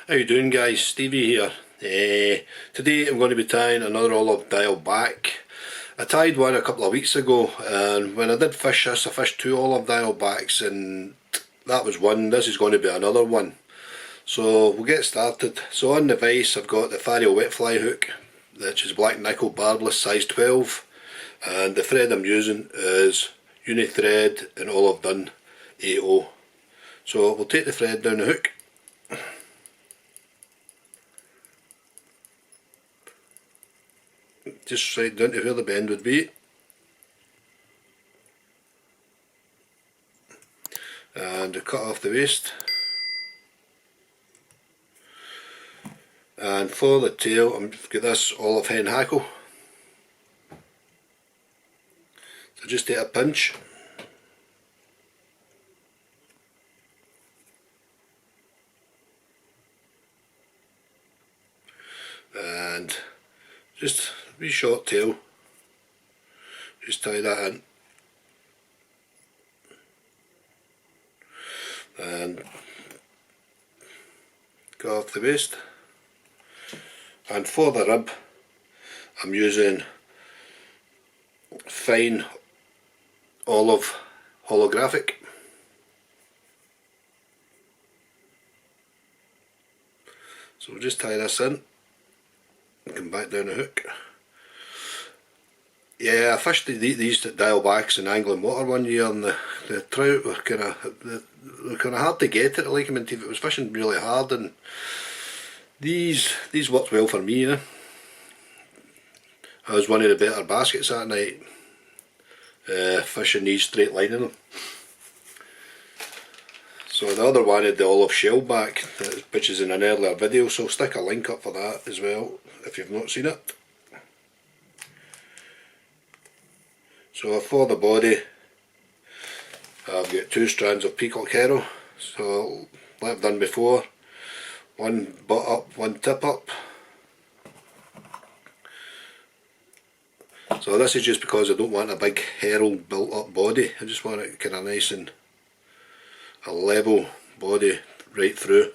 How you doing, guys? Stevie here. Today I'm going to be tying another olive Diawl Bach. I tied one a couple of weeks ago, and when I did fish this I fished two olive Diawl Bachs, and that was one. This is going to be another one. So we'll get started. So on the vise I've got the Fario Wet fly hook, which is black nickel barbless size 12, and the thread I'm using is uni thread in olive Dun UNI. So we'll take the thread down the hook. Just right down to where the bend would be, and cut off the waist. And for the tail I've got this olive hen hackle, so just take a pinch and just a wee short tail, just tie that in and go off the waist. And for the rib I'm using fine olive holographic. So we'll just tie this in and come back down the hook. Yeah, I fished these Diawl Bachs in angling water one year, and the trout were kind of hard to get at Lake Menteith. It was fishing really hard, and these worked well for me. I was one of the better baskets that night, fishing these, straight lining them. So the other one had the olive shell back, which is in an earlier video, so I'll stick a link up for that as well if you've not seen it. So for the body I've got two strands of peacock herl, so like I've done before, one butt up, one tip up. So this is just because I don't want a big herl built up body. I just want it kind of nice and a level body right through.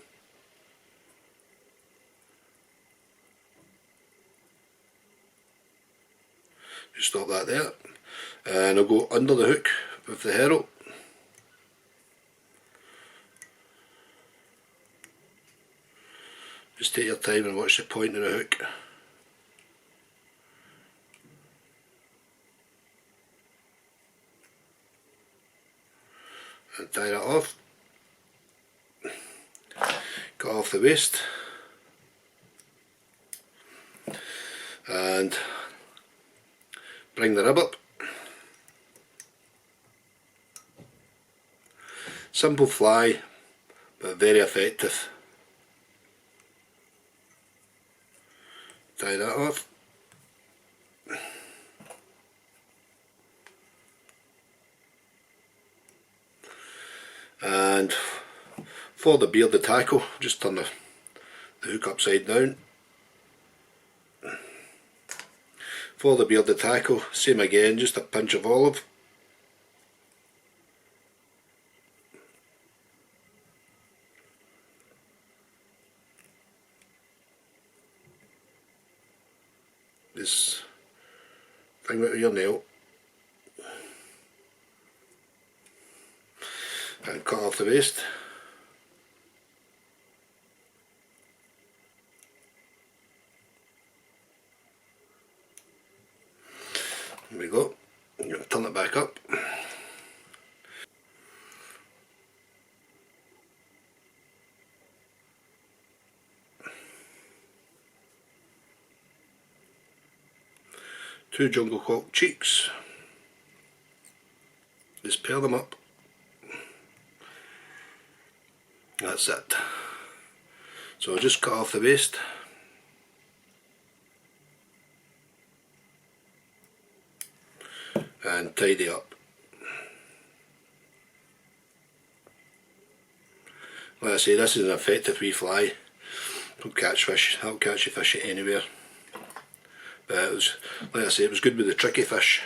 Just stop that there, and I'll go under the hook with the herl. Just take your time and watch the point of the hook. And tie that off. Cut off the waist. And bring the rib up. Simple fly, but very effective. Tie that off. And for the bearded tackle, just turn the hook upside down. For the bearded tackle, same again, just a pinch of olive. This thing with your nail, and cut off the waist. There we go. I'm going to turn it back up. Two jungle hawk cheeks. Just pair them up. That's it. So I'll just cut off the waist. And tidy up. Like I say, this is an effective wee fly. Don't catch fish, that'll catch you fish anywhere. But it was, like I say, it was good with the tricky fish.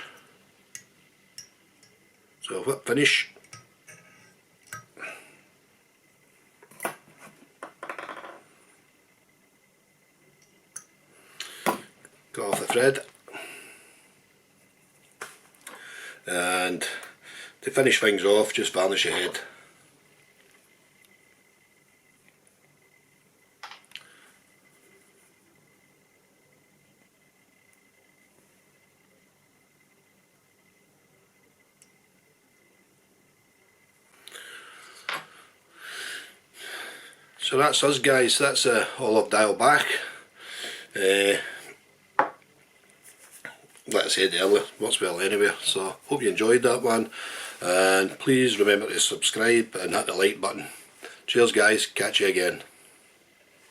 So whip finish. thread, and to finish things off, just varnish your head. So that's us guys, that's all of Diawl Bach. Like I said earlier, works well anywhere, so hope you enjoyed that one, and please remember to subscribe and hit the like button. Cheers guys, catch you again.